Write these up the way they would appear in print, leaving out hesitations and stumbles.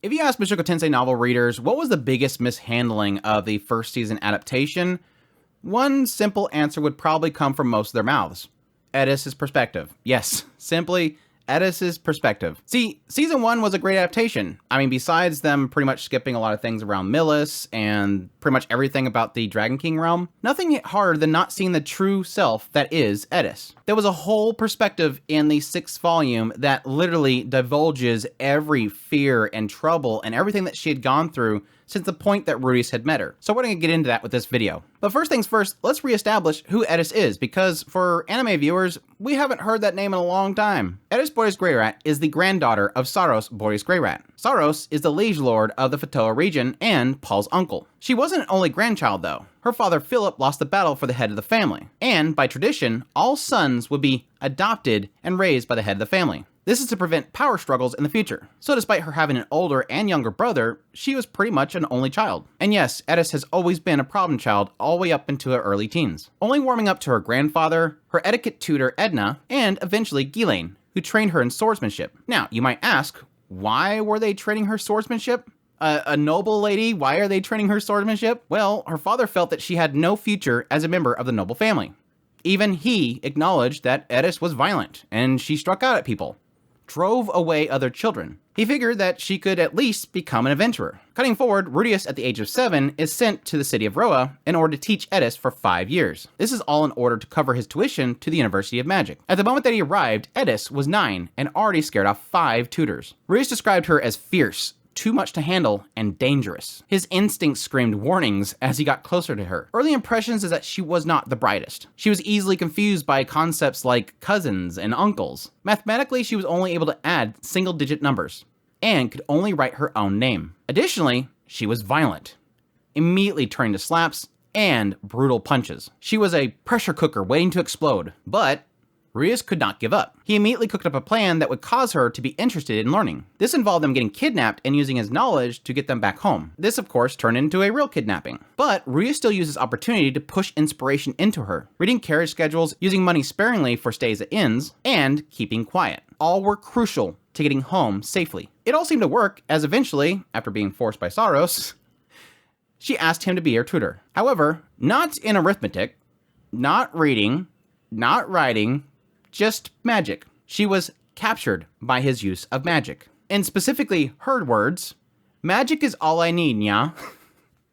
If you ask Mushoku Tensei novel readers what was the biggest mishandling of the first season adaptation, one simple answer would probably come from most of their mouths. Eris's perspective. Yes, simply Eris's perspective. See, season 1 was a great adaptation. I mean, besides them pretty much skipping a lot of things around Millis and pretty much everything about the Dragon King realm, nothing hit harder than not seeing the true self that is Eris. There was a whole perspective in the 6th volume that literally divulges every fear and trouble and everything that she had gone through since the point that Rudeus had met her. So we're going to get into that with this video. But first things first, let's reestablish who Eris is, because for anime viewers, we haven't heard that name in a long time. Eris Boreas Greyrat is the granddaughter of Saros Boreas Greyrat. Saros is the liege lord of the Fatoa region and Paul's uncle. She wasn't an only grandchild though. Her father Philip lost the battle for the head of the family, and by tradition, all sons would be adopted and raised by the head of the family. This is to prevent power struggles in the future. So despite her having an older and younger brother, she was pretty much an only child. And yes, Eris has always been a problem child all the way up into her early teens, only warming up to her grandfather, her etiquette tutor Edna, and eventually Ghislaine, who trained her in swordsmanship. Now, you might ask, why were they training her swordsmanship? A noble lady, why are they training her swordsmanship? Well, her father felt that she had no future as a member of the noble family. Even he acknowledged that Eris was violent, and she struck out at people, drove away other children. He figured that she could at least become an adventurer. Cutting forward, Rudeus at the age of 7 is sent to the city of Roa in order to teach Eris for 5 years. This is all in order to cover his tuition to the University of Magic. At the moment that he arrived, Eris was 9 and already scared off 5 tutors. Rudeus described her as fierce, too much to handle, and dangerous. His instincts screamed warnings as he got closer to her. Early impressions is that she was not the brightest. She was easily confused by concepts like cousins and uncles. Mathematically, she was only able to add single-digit numbers, and could only write her own name. Additionally, she was violent, immediately turning to slaps and brutal punches. She was a pressure cooker waiting to explode, but Rudeus could not give up. He immediately cooked up a plan that would cause her to be interested in learning. This involved them getting kidnapped and using his knowledge to get them back home. This, of course, turned into a real kidnapping. But Rudeus still used this opportunity to push inspiration into her, reading carriage schedules, using money sparingly for stays at inns, and keeping quiet. All were crucial to getting home safely. It all seemed to work, as eventually, after being forced by Saros, she asked him to be her tutor. However, not in arithmetic, not reading, not writing, just magic. She was captured by his use of magic. And specifically her words, "Magic is all I need, nya."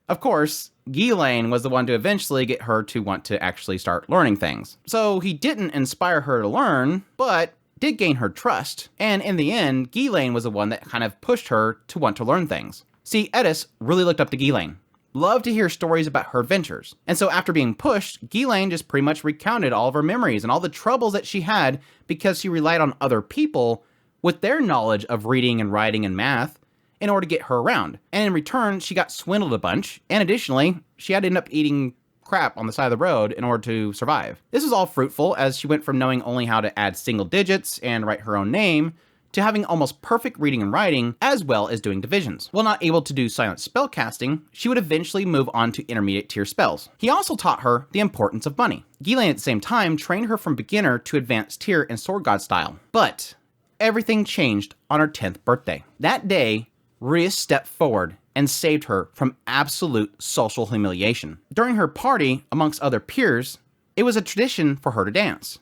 Of course, Ghislaine was the one to eventually get her to want to actually start learning things. So he didn't inspire her to learn, but did gain her trust. And in the end, Ghislaine was the one that kind of pushed her to want to learn things. See, Eris really looked up to Ghislaine. Loved to hear stories about her adventures. And so after being pushed, Ghislaine just pretty much recounted all of her memories and all the troubles that she had because she relied on other people with their knowledge of reading and writing and math in order to get her around. And in return, she got swindled a bunch. And additionally, she had to end up eating crap on the side of the road in order to survive. This was all fruitful as she went from knowing only how to add single digits and write her own name to having almost perfect reading and writing, as well as doing divisions. While not able to do silent spell casting, she would eventually move on to intermediate tier spells. He also taught her the importance of money. Ghislaine at the same time trained her from beginner to advanced tier in sword god style. But everything changed on her 10th birthday. That day, Rudeus stepped forward and saved her from absolute social humiliation. During her party, amongst other peers, it was a tradition for her to dance.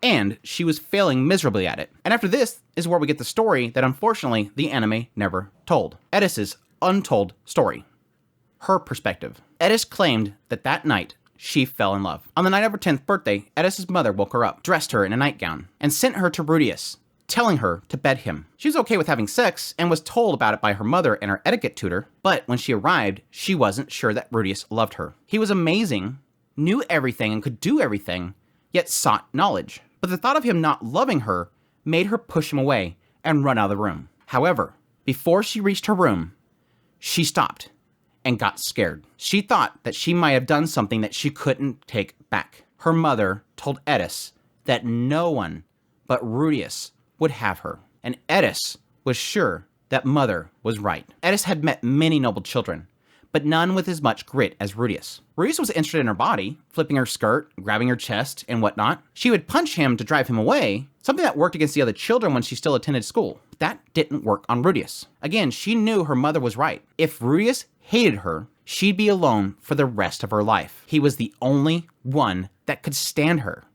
And she was failing miserably at it. And after this is where we get the story that unfortunately the anime never told. Eris's untold story. Her perspective. Eris claimed that that night she fell in love. On the night of her 10th birthday, Eris's mother woke her up, dressed her in a nightgown, and sent her to Rudeus, telling her to bed him. She was okay with having sex and was told about it by her mother and her etiquette tutor, but when she arrived, she wasn't sure that Rudeus loved her. He was amazing, knew everything and could do everything, yet sought knowledge. But the thought of him not loving her made her push him away and run out of the room. However, before she reached her room, she stopped and got scared. She thought that she might have done something that she couldn't take back. Her mother told Eris that no one but Rudeus would have her, and Eris was sure that mother was right. Eris had met many noble children, but none with as much grit as Rudeus. Rudeus was interested in her body, flipping her skirt, grabbing her chest, and whatnot. She would punch him to drive him away, Something that worked against the other children when she still attended school. That didn't work on Rudeus. Again, she knew her mother was right. If Rudeus hated her, she'd be alone for the rest of her life. He was the only one that could stand her.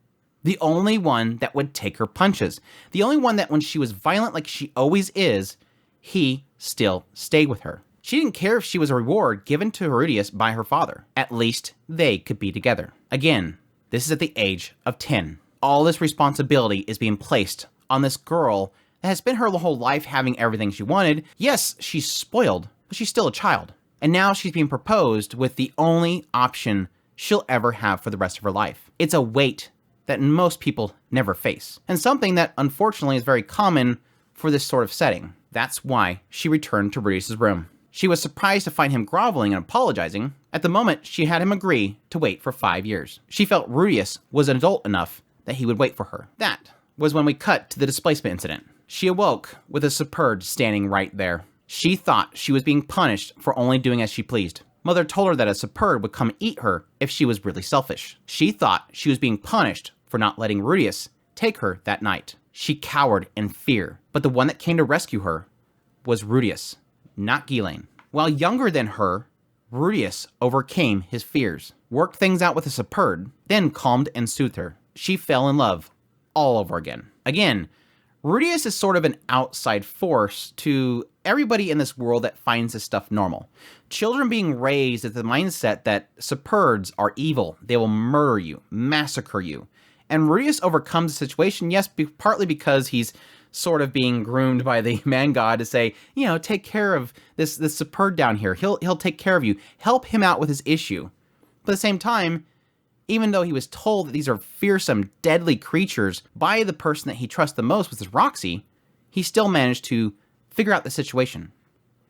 The only one that would take her punches. The only one that when she was violent like she always is, he still stayed with her. She didn't care if she was a reward given to Rudeus by her father. At least they could be together. Again, this is at the age of 10. All this responsibility is being placed on this girl that has spent her whole life having everything she wanted. Yes, she's spoiled, but she's still a child. And now she's being proposed with the only option she'll ever have for the rest of her life. It's a weight that most people never face, and something that unfortunately is very common for this sort of setting. That's why she returned to Rudeus' room. She was surprised to find him groveling and apologizing. At the moment, she had him agree to wait for 5 years. She felt Rudeus was an adult enough that he would wait for her. That was when we cut to the displacement incident. She awoke with a Superd standing right there. She thought she was being punished for only doing as she pleased. Mother told her that a Superd would come eat her if she was really selfish. She thought she was being punished for not letting Rudeus take her that night. She cowered in fear, but the one that came to rescue her was Rudeus, not Ghislaine. While younger than her, Rudeus overcame his fears, worked things out with a Superd, then calmed and soothed her. She fell in love all over again. Again, Rudeus is sort of an outside force to everybody in this world that finds this stuff normal. Children being raised with the mindset that Superds are evil. They will murder you, massacre you. And Rudeus overcomes the situation, yes, partly because he's sort of being groomed by the man god to say, you know, take care of this Superd down here. He'll take care of you. Help him out with his issue. But at the same time, even though he was told that these are fearsome, deadly creatures by the person that he trusts the most, which is Roxy, he still managed to figure out the situation.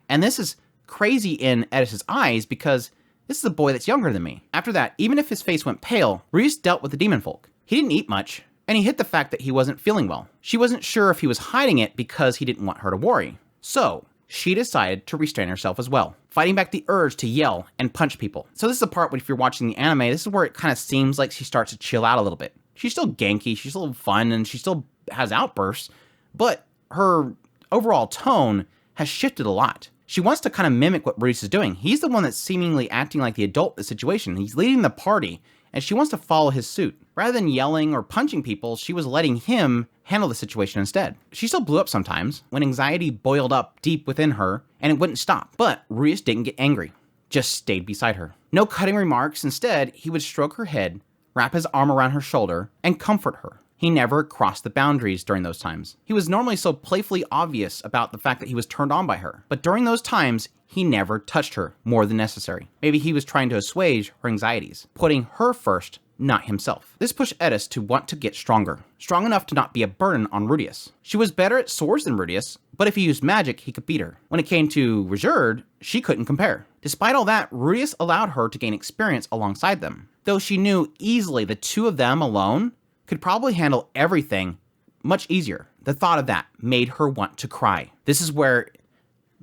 And this is crazy in Eris's eyes because this is a boy that's younger than me. After that, even if his face went pale, Rudeus dealt with the demon folk. He didn't eat much, and he hid the fact that he wasn't feeling well. She wasn't sure if he was hiding it because he didn't want her to worry. So she decided to restrain herself as well, fighting back the urge to yell and punch people. So this is the part where if you're watching the anime, this is where it kind of seems like she starts to chill out a little bit. She's still ganky, she's still fun, and she still has outbursts, but her overall tone has shifted a lot. She wants to kind of mimic what Rudeus is doing. He's the one that's seemingly acting like the adult in the situation. He's leading the party, and she wants to follow his suit. Rather than yelling or punching people, she was letting him handle the situation instead. She still blew up sometimes when anxiety boiled up deep within her and it wouldn't stop. But Rudeus didn't get angry, just stayed beside her. No cutting remarks. Instead, he would stroke her head, wrap his arm around her shoulder, and comfort her. He never crossed the boundaries during those times. He was normally so playfully obvious about the fact that he was turned on by her. But during those times, he never touched her more than necessary. Maybe he was trying to assuage her anxieties, putting her first, not himself. This pushed Eris to want to get stronger, strong enough to not be a burden on Rudeus. She was better at swords than Rudeus, but if he used magic, he could beat her. When it came to Rejered, she couldn't compare. Despite all that, Rudeus allowed her to gain experience alongside them, though she knew easily the two of them alone could probably handle everything much easier. The thought of that made her want to cry. This is where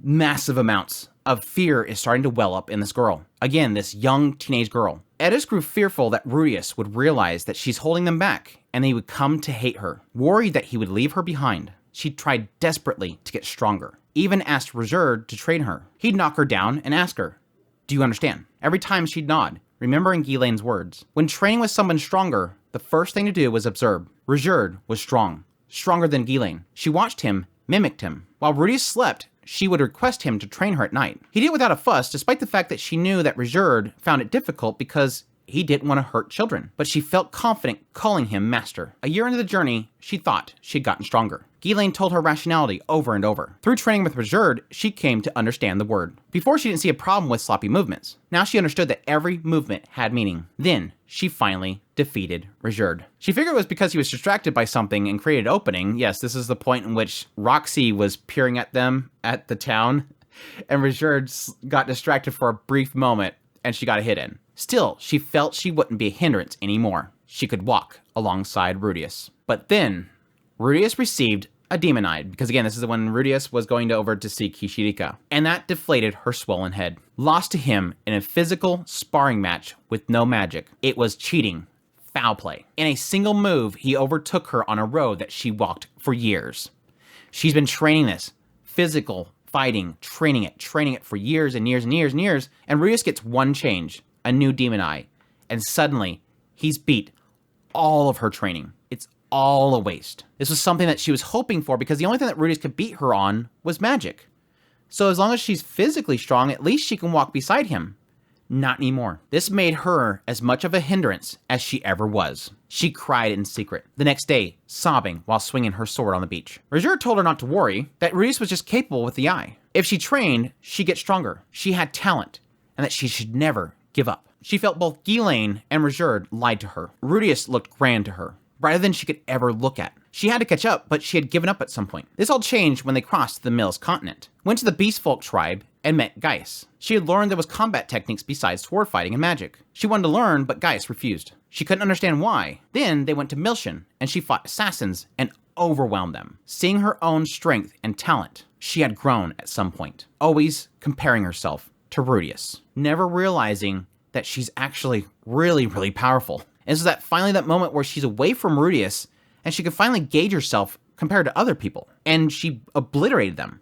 massive amounts of fear is starting to well up in this girl. Again, this young teenage girl. Eris grew fearful that Rudeus would realize that she's holding them back and he would come to hate her. Worried that he would leave her behind, she tried desperately to get stronger. Even asked Rejered to train her. He'd knock her down and ask her, "Do you understand?" Every time she'd nod, remembering Ghislaine's words. When training with someone stronger, the first thing to do was observe. Rejered was strong, stronger than Ghislaine. She watched him, mimicked him. While Rudeus slept, she would request him to train her at night. He did it without a fuss, despite the fact that she knew that Rejered found it difficult because he didn't want to hurt children. But she felt confident calling him master. A year into the journey, she thought she'd gotten stronger. Ghislaine told her rationality over and over. Through training with Rejered, she came to understand the word. Before, she didn't see a problem with sloppy movements. Now she understood that every movement had meaning. Then, she finally defeated Rejered. She figured it was because he was distracted by something and created an opening. Yes, this is the point in which Roxy was peering at them at the town, and Rejered got distracted for a brief moment, and she got a hit in. Still, she felt she wouldn't be a hindrance anymore. She could walk alongside Rudeus. But then, Rudeus received a demon eye, because again, this is when Rudeus was going over to see Kishirika, and that deflated her swollen head. Lost to him in a physical sparring match with no magic. It was cheating, foul play. In a single move, he overtook her on a road that she walked for years. She's been training this, physical fighting, training it for years and years and years and years, and Rudeus gets one change, a new demon eye, and suddenly he's beat all of her training. It's all a waste. This was something that she was hoping for because the only thing that Rudeus could beat her on was magic. So as long as she's physically strong, at least she can walk beside him. Not anymore. This made her as much of a hindrance as she ever was. She cried in secret, the next day, sobbing while swinging her sword on the beach. Rajur told her not to worry, that Rudeus was just capable with the eye. If she trained, she'd get stronger. She had talent, and that she should never give up. She felt both Ghislaine and Rajur lied to her. Rudeus looked grand to her, brighter than she could ever look at. She had to catch up, but she had given up at some point. This all changed when they crossed the Mills continent, went to the Beast Folk tribe, and met Gaius. She had learned there was combat techniques besides sword fighting and magic. She wanted to learn, but Gaius refused. She couldn't understand why. Then they went to Milshan, and she fought assassins and overwhelmed them. Seeing her own strength and talent, she had grown at some point, always comparing herself to Rudeus, never realizing that she's actually really, really powerful. And so finally that moment where she's away from Rudeus, and she can finally gauge herself compared to other people, and she obliterated them.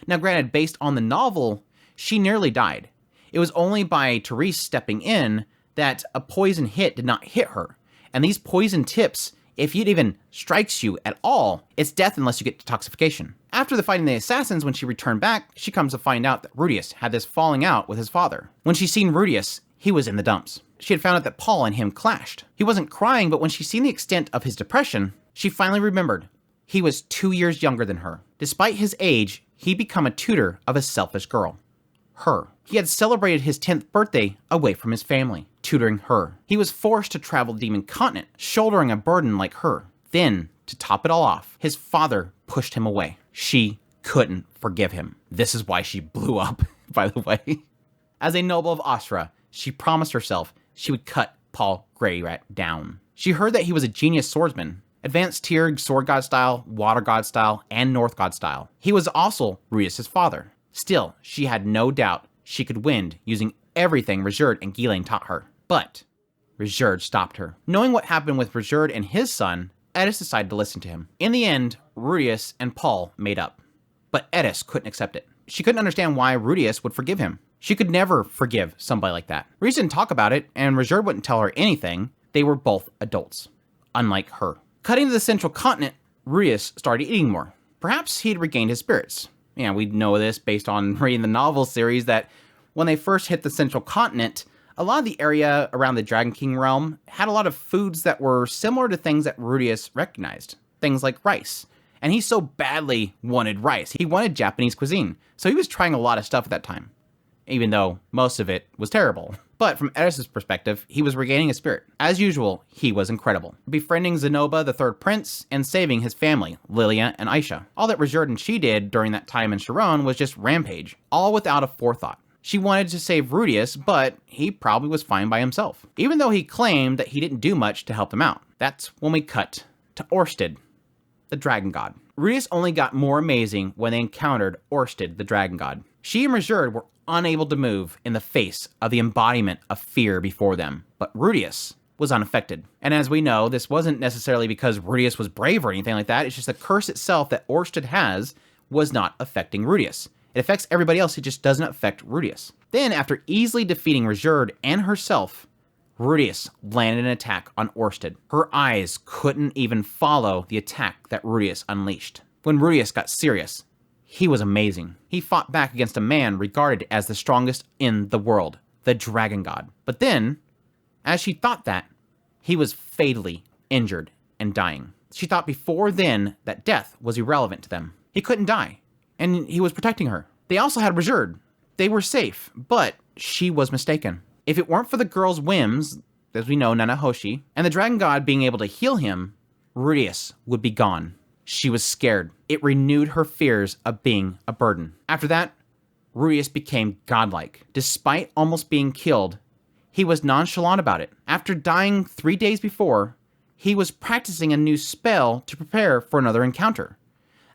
Now granted, based on the novel, she nearly died. It was only by Therese stepping in that a poison hit did not hit her. And these poison tips, if it even strikes you at all, it's death unless you get detoxification. After the fighting the assassins, when she returned back, she comes to find out that Rudeus had this falling out with his father. When she seen Rudeus, he was in the dumps. She had found out that Paul and him clashed. He wasn't crying, but when she seen the extent of his depression, she finally remembered. He was 2 years younger than her. Despite his age, he'd become a tutor of a selfish girl. Her. He had celebrated his 10th birthday away from his family, tutoring her. He was forced to travel the Demon Continent, shouldering a burden like her. Then, to top it all off, his father pushed him away. She couldn't forgive him. This is why she blew up, by the way. As a noble of Astra, she promised herself she would cut Paul Greyrat down. She heard that he was a genius swordsman, advanced tiered sword god style, water god style, and north god style. He was also Rudeus' father. Still, she had no doubt she could win using everything Rajurd and Ghislaine taught her. But Rajurd stopped her. Knowing what happened with Rajurd and his son, Eris decided to listen to him. In the end, Rudeus and Paul made up. But Eris couldn't accept it. She couldn't understand why Rudeus would forgive him. She could never forgive somebody like that. Rudeus didn't talk about it, and Rajurd wouldn't tell her anything. They were both adults, unlike her. Cutting to the central continent, Rudeus started eating more. Perhaps he'd regained his spirits. Yeah, we know this based on reading the novel series that when they first hit the central continent, a lot of the area around the Dragon King realm had a lot of foods that were similar to things that Rudeus recognized. Things like rice. And he so badly wanted rice. He wanted Japanese cuisine. So he was trying a lot of stuff at that time, even though most of it was terrible. But from Eris' perspective, he was regaining his spirit. As usual, he was incredible, befriending Zenoba, the third prince, and saving his family, Lilia and Aisha. All that Rajurd and she did during that time in Sharon was just rampage, all without a forethought. She wanted to save Rudeus, but he probably was fine by himself, even though he claimed that he didn't do much to help him out. That's when we cut to Orsted, the dragon god. Rudeus only got more amazing when they encountered Orsted, the dragon god. She and Rajurd were unable to move in the face of the embodiment of fear before them, but Rudeus was unaffected. And as we know, this wasn't necessarily because Rudeus was brave or anything like that, it's just the curse itself that Orsted has was not affecting Rudeus. It affects everybody else, it just doesn't affect Rudeus. Then, after easily defeating Rajurd and herself, Rudeus landed an attack on Orsted. Her eyes couldn't even follow the attack that Rudeus unleashed. When Rudeus got serious, he was amazing. He fought back against a man regarded as the strongest in the world, the Dragon God. But then, as she thought that, he was fatally injured and dying. She thought before then that death was irrelevant to them. He couldn't die, and he was protecting her. They also had Rajurd. They were safe, but she was mistaken. If it weren't for the girl's whims, as we know, Nanahoshi, and the Dragon God being able to heal him, Rudeus would be gone. She was scared. It renewed her fears of being a burden. After that, Rudeus became godlike. Despite almost being killed, he was nonchalant about it. After dying 3 days before, he was practicing a new spell to prepare for another encounter.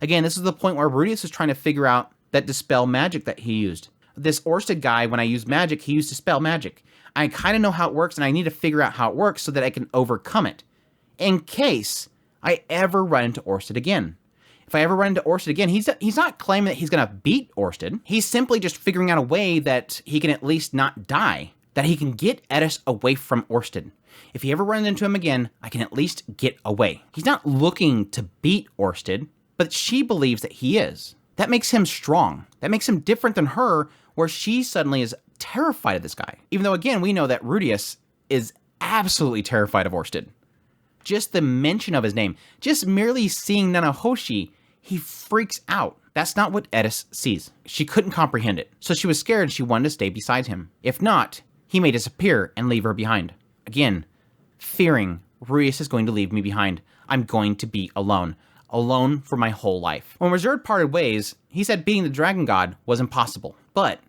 Again, this is the point where Rudeus was trying to figure out that dispel magic that he used. This Orsted guy, when I use magic, he used to spell magic. I kind of know how it works, and I need to figure out how it works so that I can overcome it, in case I ever run into Orsted again. If I ever run into Orsted again, he's not claiming that he's going to beat Orsted. He's simply just figuring out a way that he can at least not die, that he can get Eris away from Orsted. If he ever runs into him again, I can at least get away. He's not looking to beat Orsted, but she believes that he is. That makes him strong. That makes him different than her, where she suddenly is terrified of this guy. Even though, again, we know that Rudeus is absolutely terrified of Orsted. Just the mention of his name, just merely seeing Nanahoshi, he freaks out. That's not what Eris sees. She couldn't comprehend it, so she was scared and she wanted to stay beside him. If not, he may disappear and leave her behind. Again, fearing Rudeus is going to leave me behind. I'm going to be alone. Alone for my whole life. When Reserved parted ways, he said beating the Dragon God was impossible. But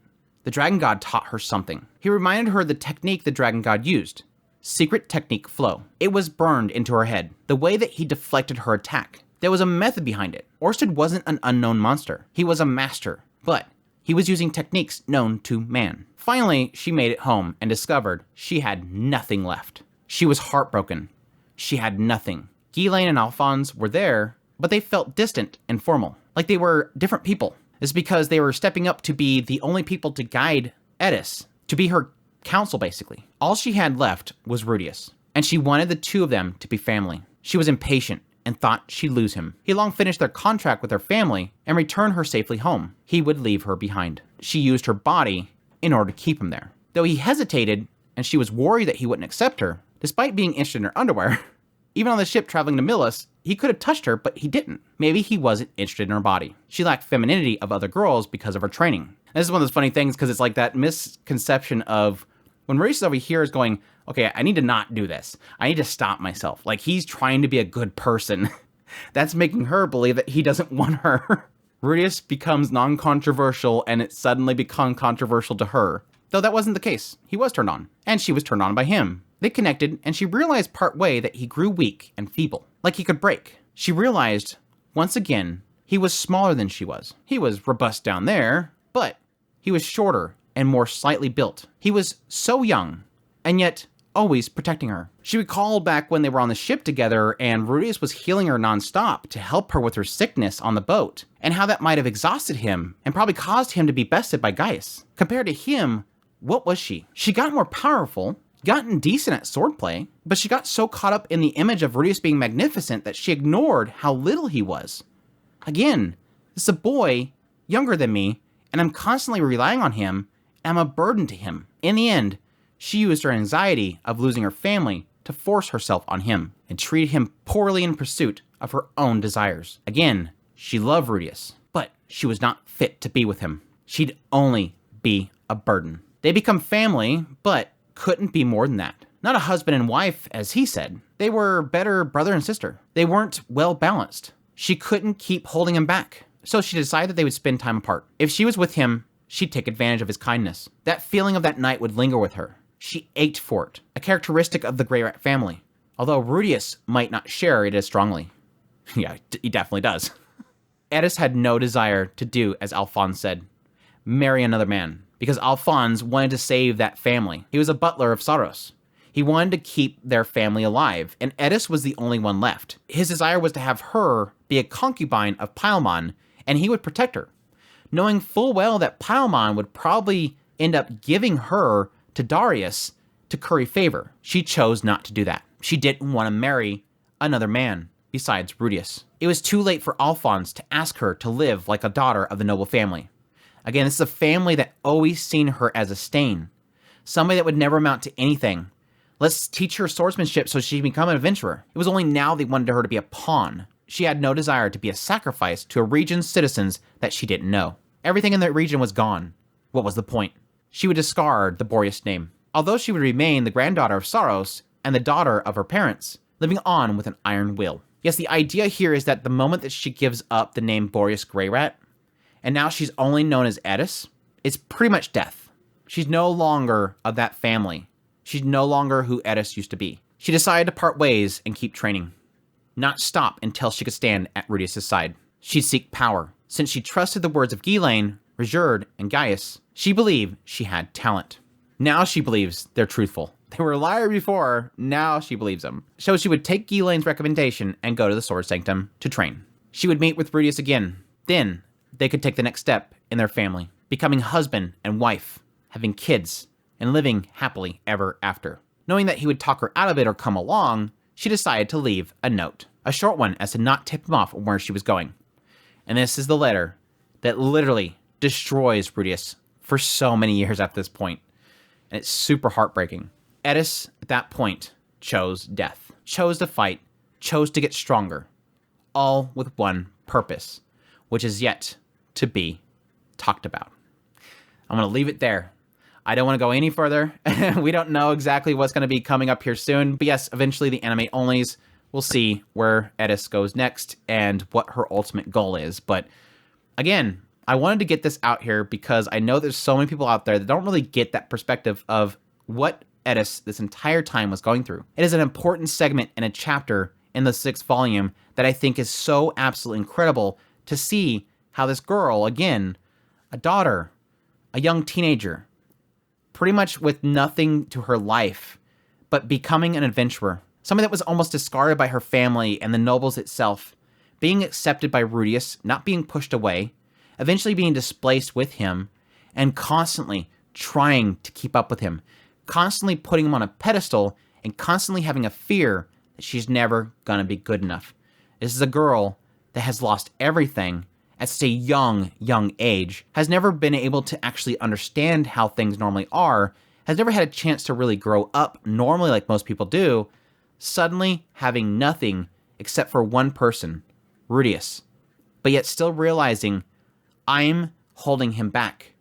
the Dragon God taught her something. He reminded her the technique the Dragon God used. Secret technique flow. It was burned into her head. The way that he deflected her attack. There was a method behind it. Orsted wasn't an unknown monster. He was a master. But he was using techniques known to man. Finally, she made it home and discovered she had nothing left. She was heartbroken. She had nothing. Ghislaine and Alphonse were there, but they felt distant and formal, like they were different people. It's because they were stepping up to be the only people to guide Eris, to be her counsel, basically. All she had left was Rudeus, and she wanted the two of them to be family. She was impatient and thought she'd lose him. He long finished their contract with her family and returned her safely home. He would leave her behind. She used her body in order to keep him there. Though he hesitated, and she was worried that he wouldn't accept her, despite being interested in her underwear, even on the ship traveling to Milos, he could have touched her, but he didn't. Maybe he wasn't interested in her body. She lacked femininity of other girls because of her training. And this is one of those funny things, because it's like that misconception of when Maurice over here is going, okay, I need to not do this. I need to stop myself. Like, he's trying to be a good person. That's making her believe that he doesn't want her. Rudeus becomes non-controversial, and it suddenly becomes controversial to her. Though that wasn't the case. He was turned on, and she was turned on by him. They connected, and she realized partway that he grew weak and feeble, like he could break. She realized, once again, he was smaller than she was. He was robust down there, but he was shorter and more slightly built. He was so young, and yet always protecting her. She recalled back when they were on the ship together, and Rudeus was healing her nonstop to help her with her sickness on the boat, and how that might have exhausted him, and probably caused him to be bested by Gaius. Compared to him, what was she? She got more powerful, gotten decent at swordplay, but she got so caught up in the image of Rudeus being magnificent that she ignored how little he was. Again, this is a boy younger than me, and I'm constantly relying on him, and I'm a burden to him. In the end, she used her anxiety of losing her family to force herself on him, and treated him poorly in pursuit of her own desires. Again, she loved Rudeus, but she was not fit to be with him. She'd only be a burden. They become family, but couldn't be more than that. Not a husband and wife, as he said. They were better brother and sister. They weren't well balanced. She couldn't keep holding him back, so she decided they would spend time apart. If she was with him, she'd take advantage of his kindness. That feeling of that night would linger with her. She ached for it, a characteristic of the Grey Rat family, although Rudeus might not share it as strongly. Yeah, he definitely does. Eris had no desire to do as Alphonse said, marry another man, because Alphonse wanted to save that family. He was a butler of Saros. He wanted to keep their family alive, and Eris was the only one left. His desire was to have her be a concubine of Paimon, and he would protect her, knowing full well that Paimon would probably end up giving her to Darius to curry favor. She chose not to do that. She didn't want to marry another man besides Rudeus. It was too late for Alphonse to ask her to live like a daughter of the noble family. Again, this is a family that always seen her as a stain, somebody that would never amount to anything. Let's teach her swordsmanship so she can become an adventurer. It was only now they wanted her to be a pawn. She had no desire to be a sacrifice to a region's citizens that she didn't know. Everything in that region was gone. What was the point? She would discard the Boreas name, although she would remain the granddaughter of Saros and the daughter of her parents, living on with an iron will. Yes, the idea here is that the moment that she gives up the name Boreas Grey Rat, and now she's only known as Eris, it's pretty much death. She's no longer of that family. She's no longer who Eris used to be. She decided to part ways and keep training, not stop until she could stand at Rudeus' side. She'd seek power. Since she trusted the words of Ghislaine, Rejured and Gaius, she believed she had talent. Now she believes they're truthful. They were a liar before, now she believes them. So she would take Ghislaine's recommendation and go to the Sword Sanctum to train. She would meet with Rudeus again. Then they could take the next step in their family, becoming husband and wife, having kids, and living happily ever after. Knowing that he would talk her out of it or come along, she decided to leave a note. A short one as to not tip him off on where she was going. And this is the letter that literally destroys Rudeus for so many years at this point. And it's super heartbreaking. Eris, at that point, chose death. Chose to fight. Chose to get stronger. All with one purpose, which is yet to be talked about. I'm going to leave it there. I don't want to go any further. We don't know exactly what's going to be coming up here soon. But yes, eventually the anime onlys will see where Eris goes next and what her ultimate goal is. But again, I wanted to get this out here because I know there's so many people out there that don't really get that perspective of what Eris this entire time was going through. It is an important segment in a chapter in the 6th volume that I think is so absolutely incredible to see how this girl, again, a daughter, a young teenager, pretty much with nothing to her life, but becoming an adventurer, something that was almost discarded by her family and the nobles itself, being accepted by Rudeus, not being pushed away, eventually being displaced with him, and constantly trying to keep up with him, constantly putting him on a pedestal, and constantly having a fear that she's never gonna be good enough. This is a girl that has lost everything at such a young age, has never been able to actually understand how things normally are, has never had a chance to really grow up normally like most people do, suddenly having nothing except for one person, Rudeus, but yet still realizing I'm holding him back,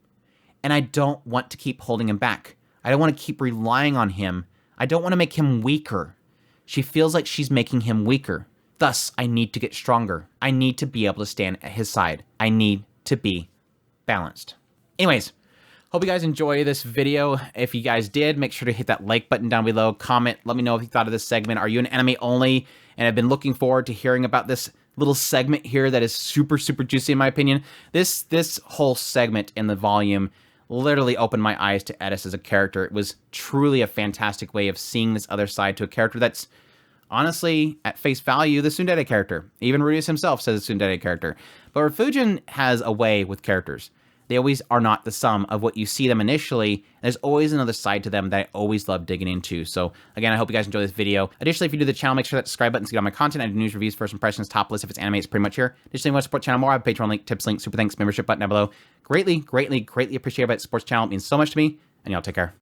and I don't want to keep holding him back. I don't want to keep relying on him. I don't want to make him weaker. She feels like she's making him weaker. Thus, I need to get stronger. I need to be able to stand at his side. I need to be balanced. Anyways, hope you guys enjoy this video. If you guys did, make sure to hit that like button down below. Comment, let me know what you thought of this segment. Are you an anime only? And I've been looking forward to hearing about this little segment here that is super juicy in my opinion. This whole segment in the volume literally opened my eyes to Eris as a character. It was truly a fantastic way of seeing this other side to a character that's honestly, at face value, the tsundere character. Even Rudeus himself says a tsundere character. But Refugien has a way with characters. They always are not the sum of what you see them initially. There's always another side to them that I always love digging into. So again, I hope you guys enjoy this video. Additionally, if you do the channel, make sure that subscribe button to get all my content. I do news, reviews, first impressions, top list. If it's anime, it's pretty much here. Additionally, if you want to support the channel more, I have a Patreon link, tips link, super thanks, membership button down below. Greatly appreciate it. Supports the channel. It means so much to me. And y'all take care.